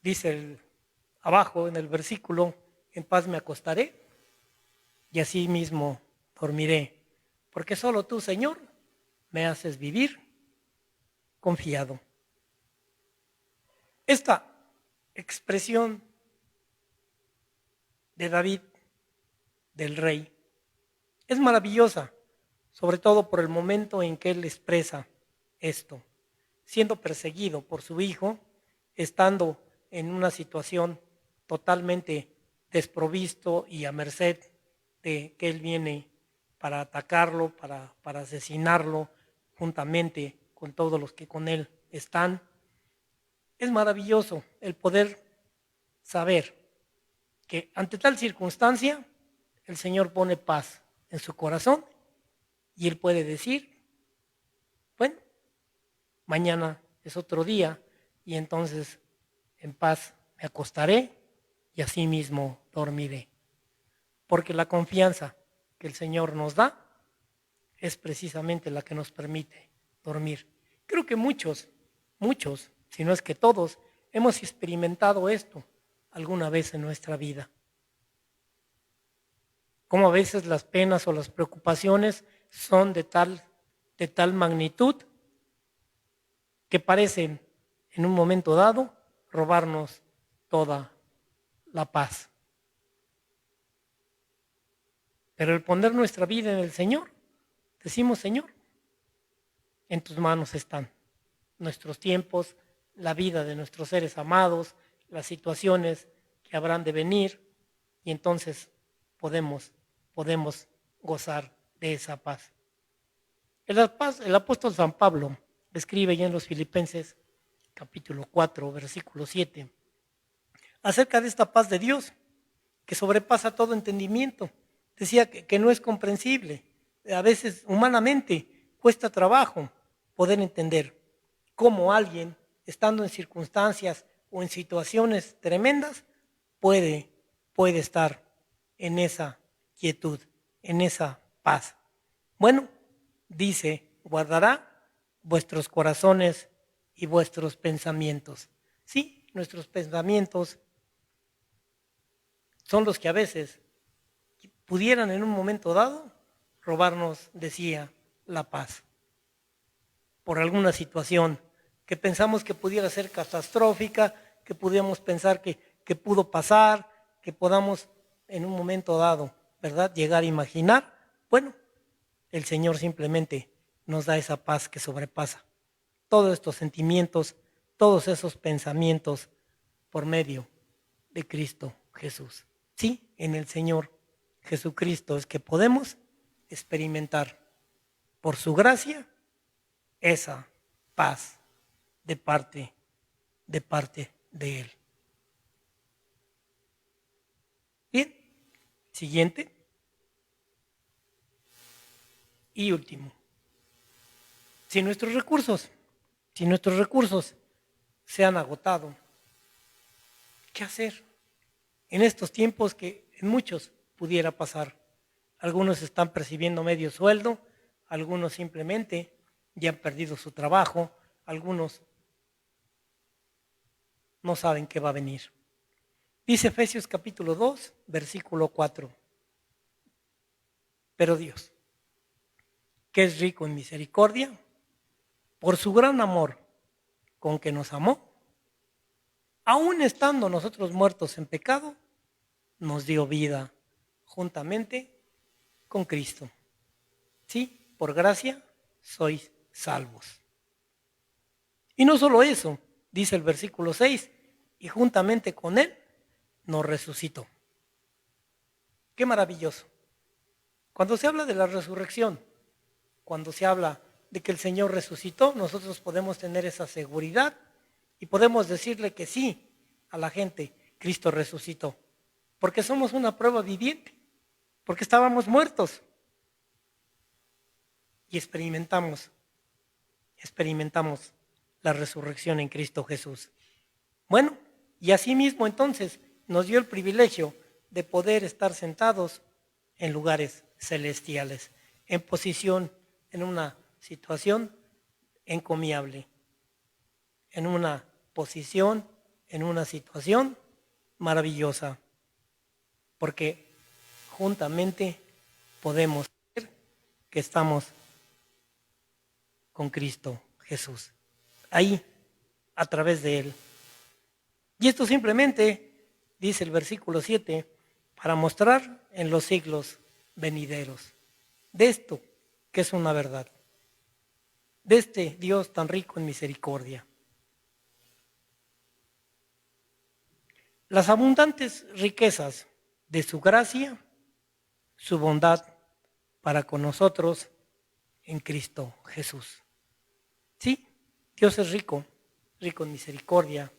Dice abajo en el versículo: en paz me acostaré y así mismo dormiré, porque solo tú, Señor, me haces vivir confiado. Esta expresión de David, del rey, es maravillosa, sobre todo por el momento en que él expresa esto, siendo perseguido por su hijo, estando en una situación totalmente desprovisto y a merced de que él viene para atacarlo, para asesinarlo, juntamente con todos los que con él están. Es maravilloso el poder saber que ante tal circunstancia el Señor pone paz en su corazón y él puede decir: bueno, mañana es otro día y entonces en paz me acostaré y así mismo dormiré. Porque la confianza que el Señor nos da es precisamente la que nos permite dormir. Creo que muchos, si no es que todos, hemos experimentado esto alguna vez en nuestra vida. Como a veces las penas o las preocupaciones son de tal magnitud que parecen en un momento dado robarnos toda la paz. Pero el poner nuestra vida en el Señor, decimos: Señor, en tus manos están nuestros tiempos, la vida de nuestros seres amados, las situaciones que habrán de venir, y entonces podemos gozar de esa paz. El apóstol San Pablo escribe ya en los Filipenses, capítulo 4, versículo 7, acerca de esta paz de Dios, que sobrepasa todo entendimiento. Decía que no es comprensible. A veces humanamente cuesta trabajo poder entender cómo alguien, estando en circunstancias o en situaciones tremendas, puede estar en esa quietud, en esa paz. Bueno, dice: guardará vuestros corazones y vuestros pensamientos. Sí, nuestros pensamientos son los que a veces pudieran en un momento dado robarnos, decía, la paz. Por alguna situación que pensamos que pudiera ser catastrófica, que pudiéramos pensar que pudo pasar, que podamos en un momento dado, ¿verdad?, llegar a imaginar. Bueno, el Señor simplemente nos da esa paz que sobrepasa todos estos sentimientos, todos esos pensamientos, por medio de Cristo Jesús. Sí, en el Señor Jesucristo es que podemos experimentar por su gracia esa paz de parte de Él. Bien, siguiente y último. Si nuestros recursos se han agotado, ¿qué hacer en estos tiempos que en muchos pudiera pasar? Algunos están percibiendo medio sueldo, algunos simplemente ya han perdido su trabajo, algunos no saben qué va a venir. Dice Efesios capítulo 2, versículo 4. Pero Dios, que es rico en misericordia, por su gran amor con que nos amó, aun estando nosotros muertos en pecado, nos dio vida juntamente con Cristo. Sí, por gracia sois salvos. Y no solo eso, dice el versículo 6, y juntamente con Él nos resucitó. Qué maravilloso. Cuando se habla de la resurrección, cuando se habla de que el Señor resucitó, nosotros podemos tener esa seguridad y podemos decirle que sí a la gente Cristo resucitó. Porque somos una prueba viviente. Porque estábamos muertos. Y experimentamos la resurrección en Cristo Jesús. Bueno, y asimismo entonces nos dio el privilegio de poder estar sentados en lugares celestiales, en posición, en una situación encomiable, en una posición, en una situación maravillosa, porque juntamente podemos ver que estamos con Cristo Jesús, ahí, a través de Él. Y esto simplemente, dice el versículo 7, para mostrar en los siglos venideros de esto que es una verdad, de este Dios tan rico en misericordia. Las abundantes riquezas de su gracia, su bondad para con nosotros en Cristo Jesús. Sí, Dios es rico, rico en misericordia,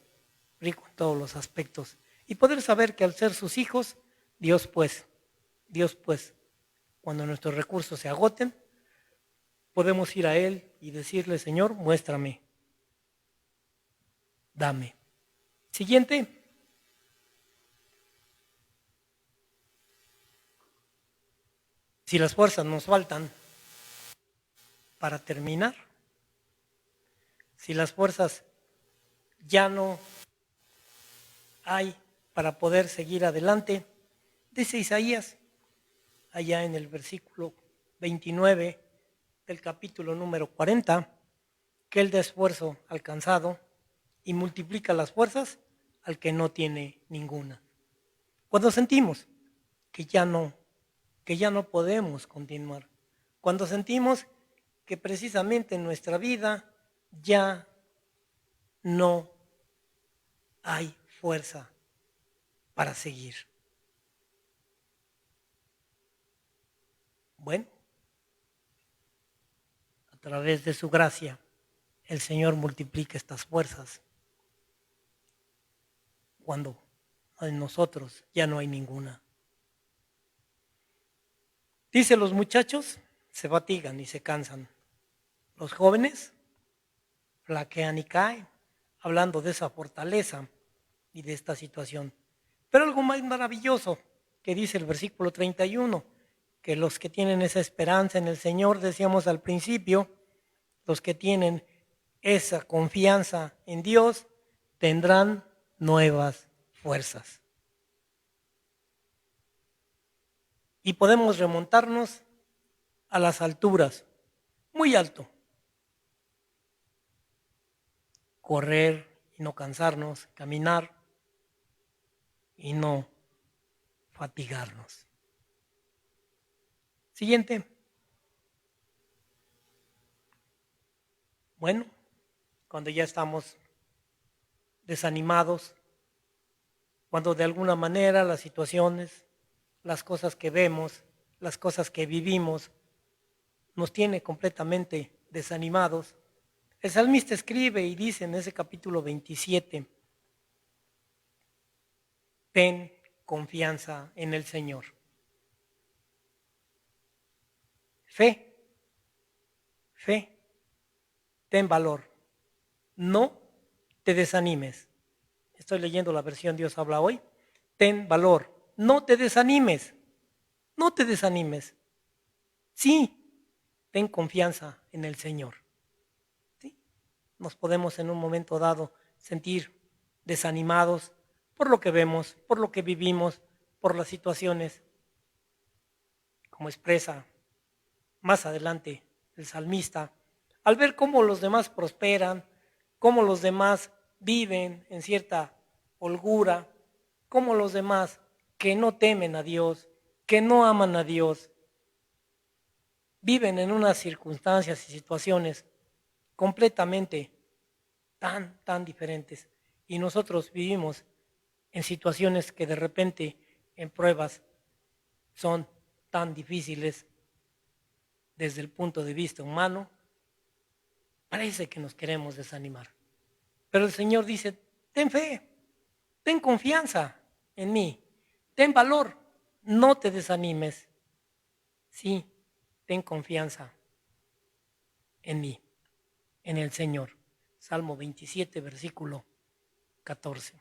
rico en todos los aspectos. Y poder saber que al ser sus hijos, Dios pues, cuando nuestros recursos se agoten, podemos ir a Él y decirle, Señor, muéstrame, dame. Siguiente. Si las fuerzas nos faltan para terminar, si las fuerzas ya no hay para poder seguir adelante, dice Isaías, allá en el versículo 29 del capítulo número 40, que Él da esfuerzo al cansado y multiplica las fuerzas al que no tiene ninguna. Cuando sentimos que ya no podemos continuar, cuando sentimos que precisamente en nuestra vida ya no hay fuerza para seguir. Bueno, a través de su gracia, el Señor multiplica estas fuerzas cuando en nosotros ya no hay ninguna. Dice, los muchachos se fatigan y se cansan. Los jóvenes flaquean y caen, hablando de esa fortaleza y de esta situación. Pero algo más maravilloso que dice el versículo 31, que los que tienen esa esperanza en el Señor, decíamos al principio, los que tienen esa confianza en Dios, tendrán nuevas fuerzas. Y podemos remontarnos a las alturas, muy alto. Correr y no cansarnos, caminar y no fatigarnos. Siguiente. Bueno, cuando ya estamos desanimados, cuando de alguna manera las situaciones, las cosas que vemos, las cosas que vivimos, nos tiene completamente desanimados, el salmista escribe y dice en ese capítulo 27, ten confianza en el Señor. Fe, ten valor, no te desanimes. Estoy leyendo la versión Dios habla hoy. Ten valor, no te desanimes, no te desanimes. Sí, ten confianza en el Señor. ¿Sí? Nos podemos en un momento dado sentir desanimados por lo que vemos, por lo que vivimos, por las situaciones, como expresa más adelante el salmista, al ver cómo los demás prosperan, cómo los demás viven en cierta holgura, cómo los demás que no temen a Dios, que no aman a Dios, viven en unas circunstancias y situaciones completamente tan diferentes. Y nosotros vivimos en situaciones que de repente en pruebas son tan difíciles desde el punto de vista humano, parece que nos queremos desanimar. Pero el Señor dice, ten fe, ten confianza en mí, ten valor, no te desanimes. Sí, ten confianza en mí, en el Señor. Salmo 27, versículo 14.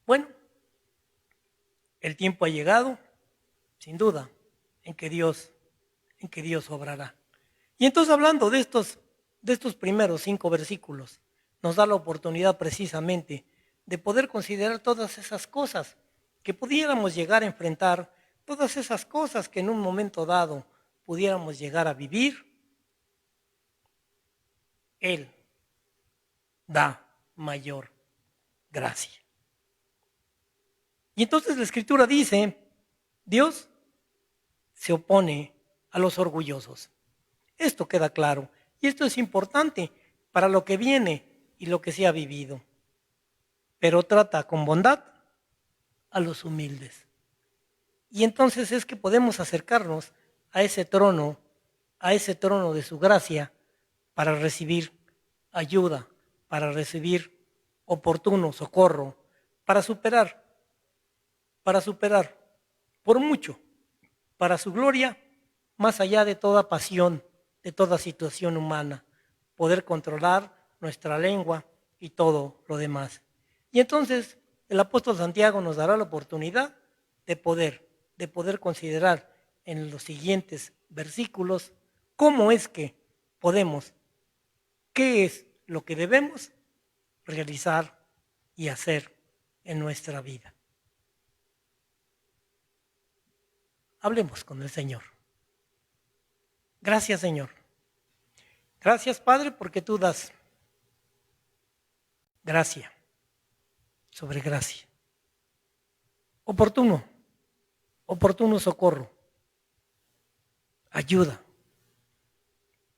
Bueno, el tiempo ha llegado, sin duda, en que Dios obrará. Y entonces, hablando de estos primeros 5 versículos, nos da la oportunidad precisamente de poder considerar todas esas cosas que pudiéramos llegar a enfrentar, todas esas cosas que en un momento dado pudiéramos llegar a vivir. Él da mayor gracia. Y entonces la Escritura dice, Dios se opone a los orgullosos. Esto queda claro y esto es importante para lo que viene y lo que se ha vivido. Pero trata con bondad a los humildes. Y entonces es que podemos acercarnos a ese trono de su gracia para recibir ayuda, para recibir oportuno socorro, para superar por mucho, para su gloria, más allá de toda pasión, de toda situación humana, poder controlar nuestra lengua y todo lo demás. Y entonces el apóstol Santiago nos dará la oportunidad de poder considerar en los siguientes versículos cómo es que podemos, qué es lo que debemos realizar y hacer en nuestra vida. Hablemos con el Señor. Gracias, Señor. Gracias, Padre, porque tú das gracia sobre gracia. Oportuno socorro. Ayuda.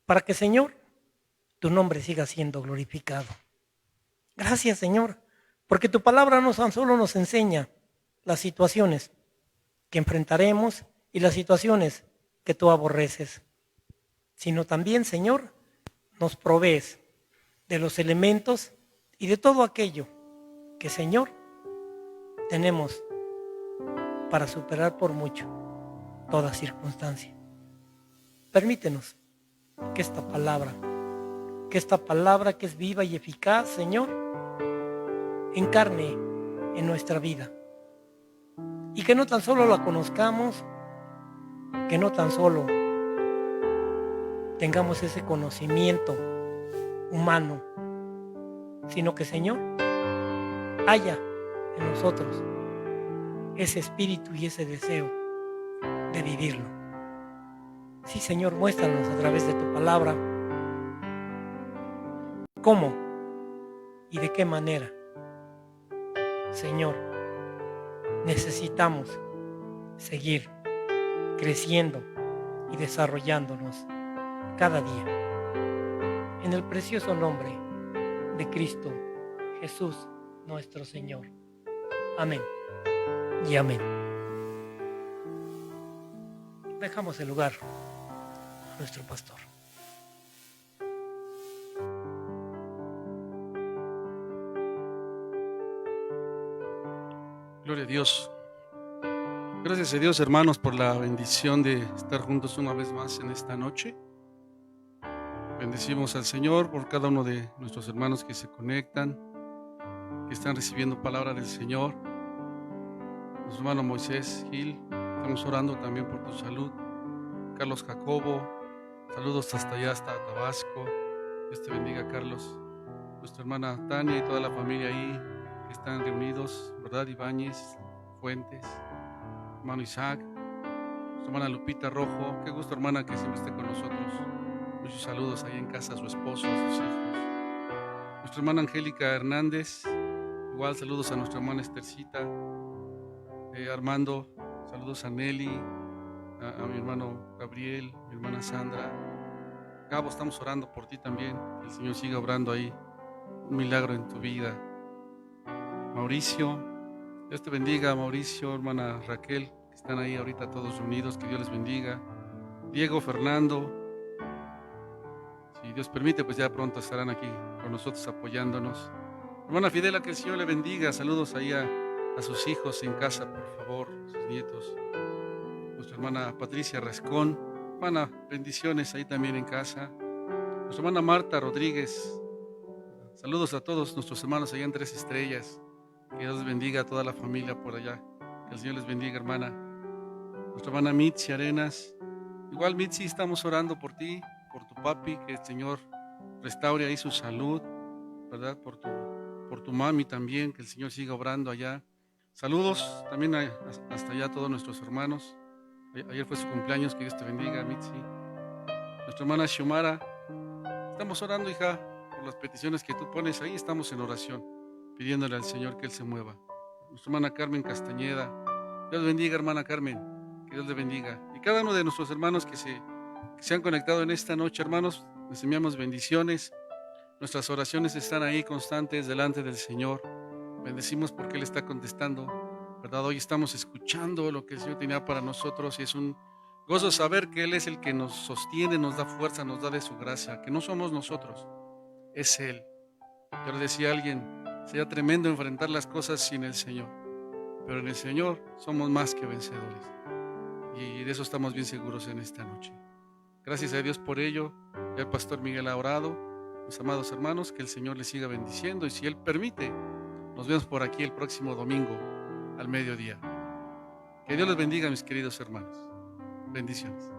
Para que, Señor, tu nombre siga siendo glorificado. Gracias, Señor, porque tu palabra no tan solo nos enseña las situaciones que enfrentaremos y las situaciones que tú aborreces, sino también, Señor, nos provees de los elementos y de todo aquello que, Señor, tenemos para superar por mucho toda circunstancia. Permítenos que esta palabra que es viva y eficaz, Señor, encarne en nuestra vida. Y que no tan solo la conozcamos, que no tan solo tengamos ese conocimiento humano, sino que, Señor, haya en nosotros ese espíritu y ese deseo de vivirlo. Sí, Señor, muéstranos a través de tu palabra cómo y de qué manera, Señor, necesitamos seguir creciendo y desarrollándonos cada día. En el precioso nombre de Cristo Jesús, nuestro Señor. Amén y amén. Dejamos el lugar a nuestro pastor. Gloria a Dios. Gracias a Dios, hermanos, por la bendición de estar juntos una vez más en esta noche. Bendecimos al Señor por cada uno de nuestros hermanos que se conectan, que están recibiendo palabra del Señor. Nuestro hermano Moisés Gil, estamos orando también por tu salud. Carlos Jacobo, saludos hasta allá, hasta Tabasco. Dios te bendiga, Carlos. Nuestra hermana Tania y toda la familia ahí que están reunidos, ¿verdad? Ibáñez, Fuentes, hermano Isaac, nuestra hermana Lupita Rojo. Qué gusto, hermana, que siempre esté con nosotros. Muchos saludos ahí en casa a su esposo, a sus hijos. Nuestra hermana Angélica Hernández, igual saludos a nuestra hermana Estercita. Armando, saludos a Nelly, a mi hermano Gabriel, mi hermana Sandra. Gabo, estamos orando por ti también, que el Señor siga obrando ahí un milagro en tu vida. Mauricio, Dios te bendiga, Mauricio, hermana Raquel, que están ahí ahorita todos reunidos, que Dios les bendiga. Diego, Fernando, si Dios permite, pues ya pronto estarán aquí con nosotros apoyándonos. Hermana Fidela, que el Señor le bendiga. Saludos ahí a sus hijos en casa, por favor, a sus nietos. Nuestra hermana Patricia Rascón. Hermana, bendiciones ahí también en casa. Nuestra hermana Marta Rodríguez. Saludos a todos nuestros hermanos allá en Tres Estrellas. Que Dios les bendiga a toda la familia por allá. Que el Señor les bendiga, hermana. Nuestra hermana Mitzi Arenas. Igual, Mitzi, estamos orando por ti, por tu papi, que el Señor restaure ahí su salud, ¿verdad? Por tu mami también, que el Señor siga obrando allá. Saludos también hasta allá a todos nuestros hermanos. Ayer fue su cumpleaños, que Dios te bendiga, Mitzi. Nuestra hermana Xiomara, estamos orando, hija, por las peticiones que tú pones ahí, estamos en oración, pidiéndole al Señor que Él se mueva. Nuestra hermana Carmen Castañeda, Dios bendiga, hermana Carmen, que Dios le bendiga. Y cada uno de nuestros hermanos que se han conectado en esta noche, hermanos, les enviamos bendiciones. Nuestras oraciones están ahí constantes delante del Señor. Bendecimos porque Él está contestando, ¿verdad? Hoy estamos escuchando lo que el Señor tenía para nosotros y es un gozo saber que Él es el que nos sostiene, nos da fuerza, nos da de su gracia, que no somos nosotros, es Él. Yo le decía a alguien, sería tremendo enfrentar las cosas sin el Señor, pero en el Señor somos más que vencedores y de eso estamos bien seguros en esta noche. Gracias a Dios por ello. Ya el pastor Miguel ha orado. Mis amados hermanos, que el Señor les siga bendiciendo y si Él permite, nos vemos por aquí el próximo domingo al mediodía. Que Dios les bendiga, mis queridos hermanos. Bendiciones.